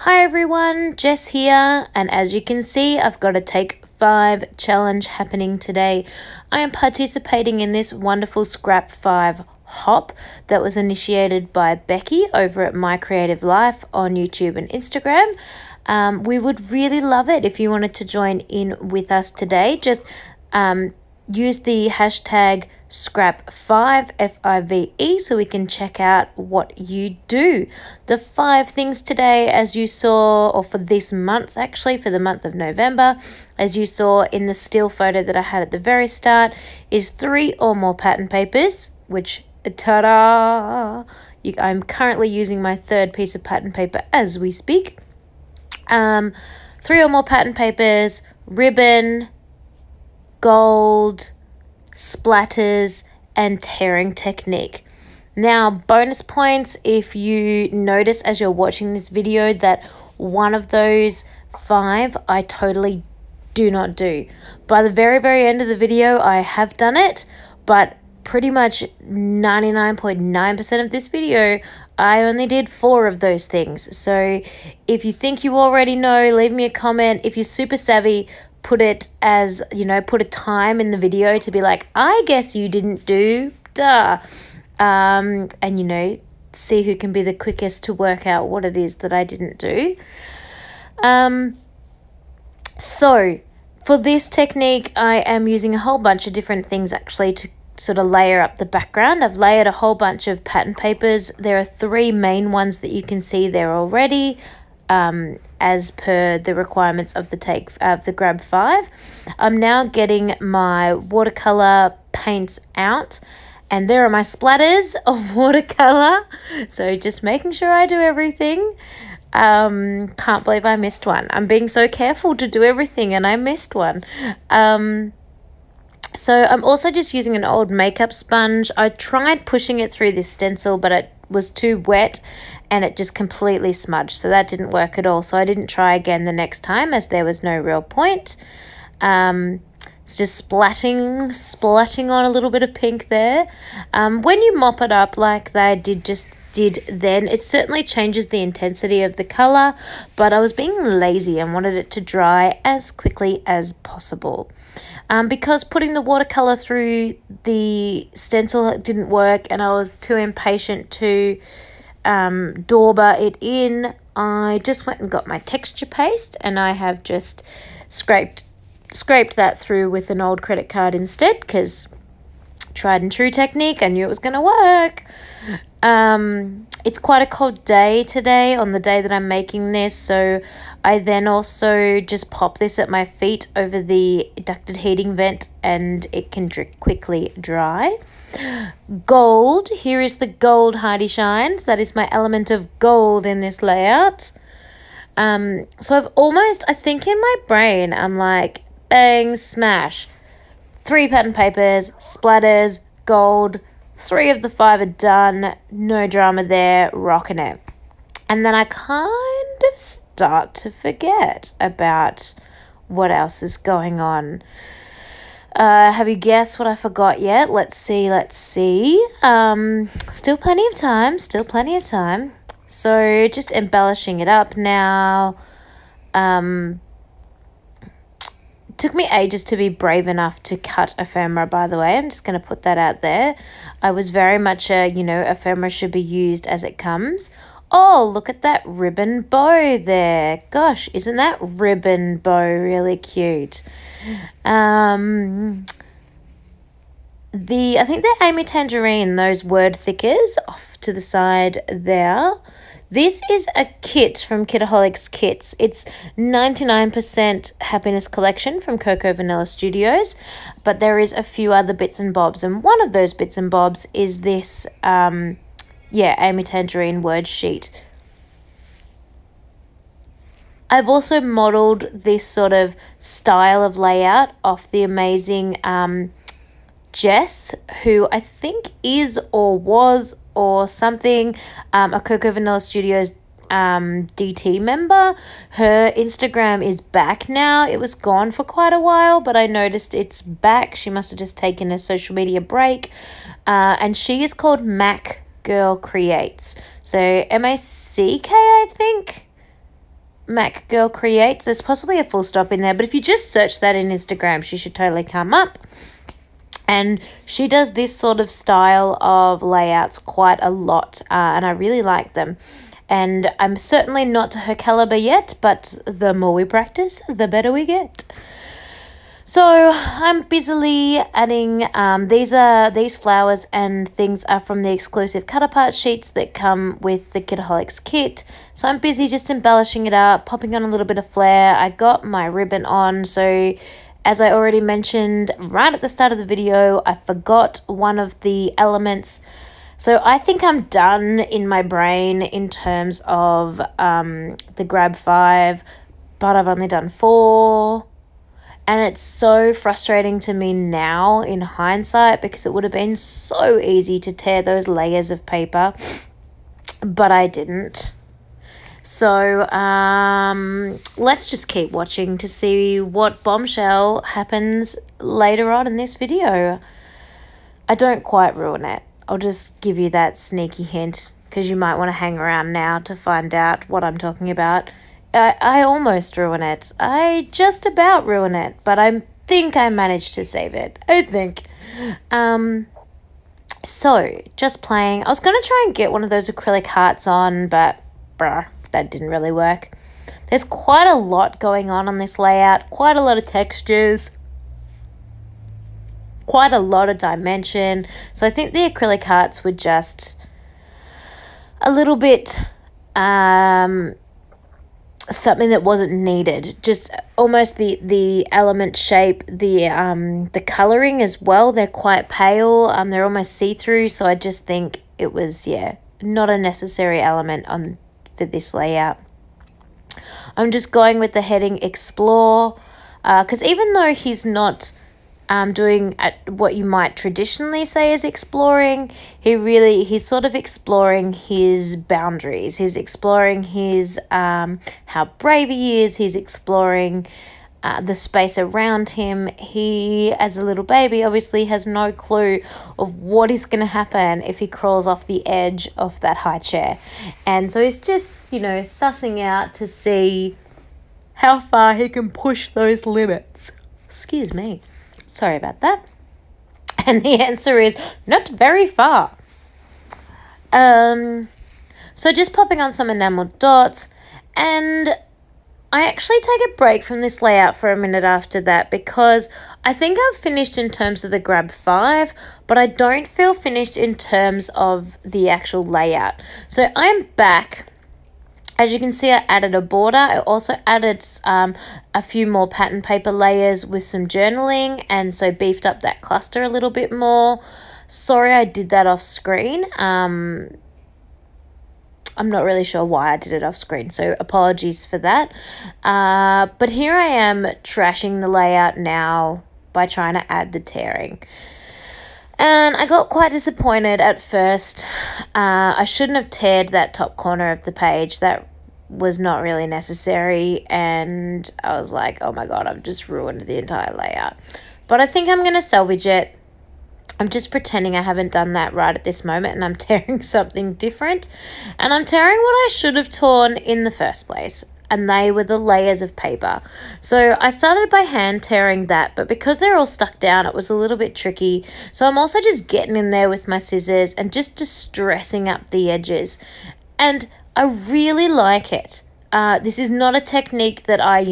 Hi everyone, Jess here, and as you can see, I've got a Take 5 challenge happening today. I am participating in this wonderful Scrap 5 hop that was initiated by Becky over at My Creative Life on YouTube and Instagram. We would really love it if you wanted to join in with us today. Just use the hashtag Scrap5, F-I-V-E, so we can check out what you do. The 5 things today, as you saw, or for this month actually, for the month of November, as you saw in the still photo that I had at the very start, is 3 or more pattern papers, which, ta-da! I'm currently using my 3rd piece of pattern paper as we speak. 3 or more pattern papers, ribbon, gold, splatters, and tearing technique. Now, bonus points if you notice as you're watching this video that one of those 5 I totally do not do. By the very end of the video, I have done it, but pretty much 99.9% of this video, I only did 4 of those things. So if you think you already know, leave me a comment. If you're super savvy, put it as, put a time in the video to be like, I guess you didn't do, duh. And, see who can be the quickest to work out what it is that I didn't do. So for this technique, I am using a whole bunch of different things actually to sort of layer up the background. I've layered a whole bunch of pattern papers. There are 3 main ones that you can see there already. As per the requirements of the Grab 5. I'm now getting my watercolor paints out, and there are my splatters of watercolor. So just making sure I do everything. Can't believe I missed one. I'm being so careful to do everything and I missed one. So I'm also just using an old makeup sponge. I tried pushing it through this stencil, but it was too wet and it just completely smudged, so that didn't work at all. So I didn't try again the next time as there was no real point. It's just splatting on a little bit of pink there. When you mop it up like they did then, it certainly changes the intensity of the colour, but I was being lazy and wanted it to dry as quickly as possible. Because putting the watercolour through the stencil didn't work and I was too impatient to dauber it in, I just went and got my texture paste and I have just scraped that through with an old credit card instead, because tried and true technique, I knew it was going to work. It's quite a cold day today on the day that I'm making this, so I then also just pop this at my feet over the ducted heating vent and it can quickly dry. Gold, here is the gold Heidi Shines. That is my element of gold in this layout. So I've almost, I think in my brain, I'm like, bang, smash. 3 pattern papers, splatters, gold. 3 of the 5 are done. No drama there, rocking it. And then I kind of start to forget about what else is going on. Have you guessed what I forgot yet? Let's see. Still plenty of time. So just embellishing it up now. Took me ages to be brave enough to cut ephemera, by the way. I'm just going to put that out there. I was very much ephemera should be used as it comes. Oh, look at that ribbon bow there. Gosh, isn't that ribbon bow really cute? I think they're Amy Tangerine, those word thickers off to the side there. This is a kit from Kitaholics Kits. It's 99% Happiness Collection from Cocoa Vanilla Studios, but there is a few other bits and bobs, and one of those bits and bobs is this, Amy Tangerine word sheet. I've also modelled this sort of style of layout off the amazing Jess, who I think is or was or something, a Cocoa Vanilla Studios DT member. Her Instagram is back now. It was gone for quite a while, but I noticed it's back. She must have just taken a social media break. And she is called Mac Girl Creates. So M-A-C-K, I think. Mac Girl Creates. There's possibly a full stop in there, but if you just search that in Instagram, she should totally come up. And she does this sort of style of layouts quite a lot, and I really like them. And I'm certainly not to her caliber yet, but the more we practice, the better we get. So I'm busily adding, these flowers and things are from the exclusive cut apart sheets that come with the Kidaholics kit. So I'm busy just embellishing it up, popping on a little bit of flair. I got my ribbon on, so as I already mentioned right at the start of the video, I forgot one of the elements. So I think I'm done in my brain in terms of the grab 5, but I've only done 4. And it's so frustrating to me now in hindsight because it would have been so easy to tear those layers of paper, but I didn't. So let's just keep watching to see what bombshell happens later on in this video. I don't quite ruin it. I'll just give you that sneaky hint because you might want to hang around now to find out what I'm talking about. I almost ruin it. I just about ruin it, but I think I managed to save it. I think. So, just playing. I was going to try and get one of those acrylic hearts on, but bruh, that didn't really work. There's quite a lot going on this layout, quite a lot of textures, quite a lot of dimension. So I think the acrylic hearts were just a little bit something that wasn't needed. Just almost the element shape, the colouring as well. They're quite pale. They're almost see-through. So I just think it was, yeah, not a necessary element for this layout. I'm just going with the heading Explore, because even though he's not doing what you might traditionally say is exploring, he's sort of exploring his boundaries. He's exploring his how brave he is. He's exploring the space around him. He, as a little baby, obviously has no clue of what is going to happen if he crawls off the edge of that high chair. And so he's just, sussing out to see how far he can push those limits. Excuse me. Sorry about that. And the answer is not very far. So just popping on some enamel dots, and I actually take a break from this layout for a minute after that because I think I've finished in terms of the grab 5, but I don't feel finished in terms of the actual layout. So I'm back. As you can see, I added a border. I also added a few more pattern paper layers with some journaling, and so beefed up that cluster a little bit more. Sorry I did that off screen. I'm not really sure why I did it off screen, so apologies for that. But here I am trashing the layout now by trying to add the tearing. And I got quite disappointed at first. I shouldn't have teared that top corner of the page. That was not really necessary. And I was like, oh my God, I've just ruined the entire layout. But I think I'm going to salvage it. I'm just pretending I haven't done that right at this moment, and I'm tearing something different. And I'm tearing what I should have torn in the first place, and they were the layers of paper. So I started by hand tearing that, but because they're all stuck down, it was a little bit tricky. So I'm also just getting in there with my scissors and just distressing up the edges. And I really like it. This is not a technique that I,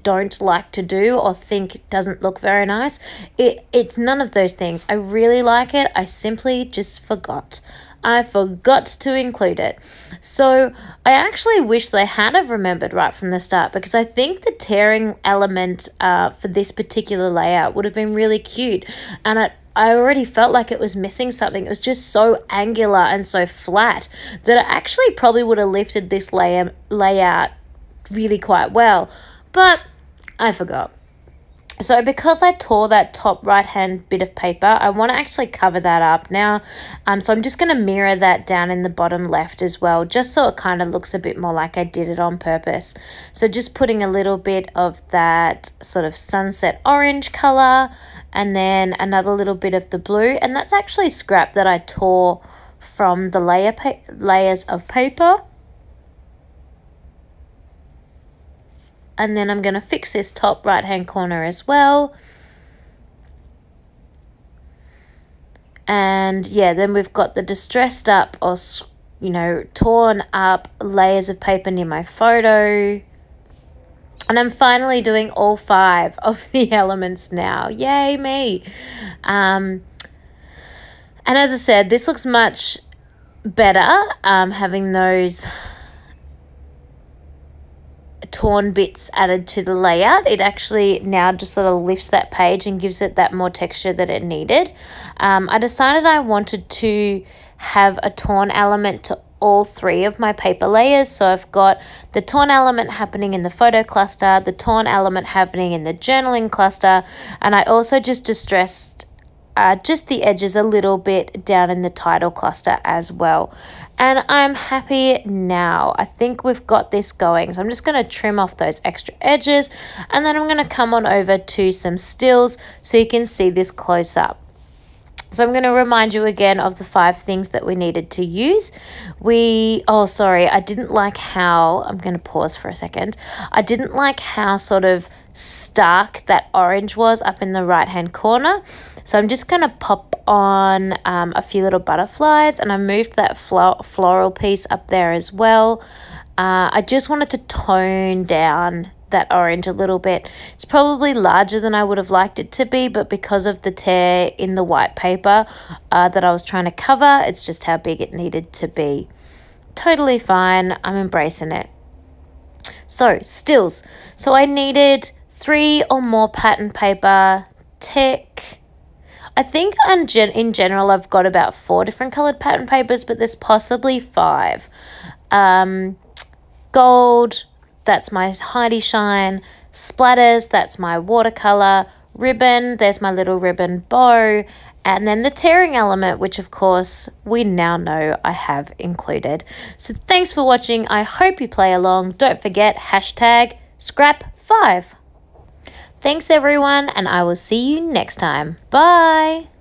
don't like to do or think doesn't look very nice. It's none of those things. I really like it. I simply just forgot. I forgot to include it. So I actually wish they had have remembered right from the start, because I think the tearing element for this particular layout would have been really cute. And I already felt like it was missing something. It was just so angular and so flat that it actually probably would have lifted this layout really quite well. But I forgot. So because I tore that top right hand bit of paper, I want to actually cover that up now. So I'm just going to mirror that down in the bottom left as well, just so it kind of looks a bit more like I did it on purpose. So just putting a little bit of that sort of sunset orange color, and then another little bit of the blue. And that's actually scrap that I tore from the layers of paper. and then I'm going to fix this top right hand corner as well. And yeah, then we've got the distressed up or, you know, torn up layers of paper near my photo. And I'm finally doing all 5 of the elements now. Yay me. And as I said, this looks much better having those torn bits added to the layout. It actually now just sort of lifts that page and gives it that more texture that it needed. I decided I wanted to have a torn element to all 3 of my paper layers. So I've got the torn element happening in the photo cluster, the torn element happening in the journaling cluster, and I also just distressed just the edges a little bit down in the title cluster as well. And I'm happy now. I think we've got this going. So I'm just going to trim off those extra edges, and then I'm going to come on over to some stills so you can see this close up. So I'm going to remind you again of the 5 things that we needed to use. I didn't like how, I'm going to pause for a second. I didn't like how sort of stark that orange was up in the right hand corner. So I'm just going to pop on a few little butterflies, and I moved that floral piece up there as well. I just wanted to tone down that orange a little bit. It's probably larger than I would have liked it to be, but because of the tear in the white paper that I was trying to cover, it's just how big it needed to be. Totally fine. I'm embracing it. So, stills. So I needed 3 or more pattern paper. Tick. I think in general I've got about 4 different coloured pattern papers, but there's possibly 5. Gold, that's my Heidi Shine. Splatters, that's my watercolour. Ribbon, there's my little ribbon bow. And then the tearing element, which of course we now know I have included. So thanks for watching. I hope you play along. Don't forget #Scrap5. Thanks everyone, and I will see you next time. Bye.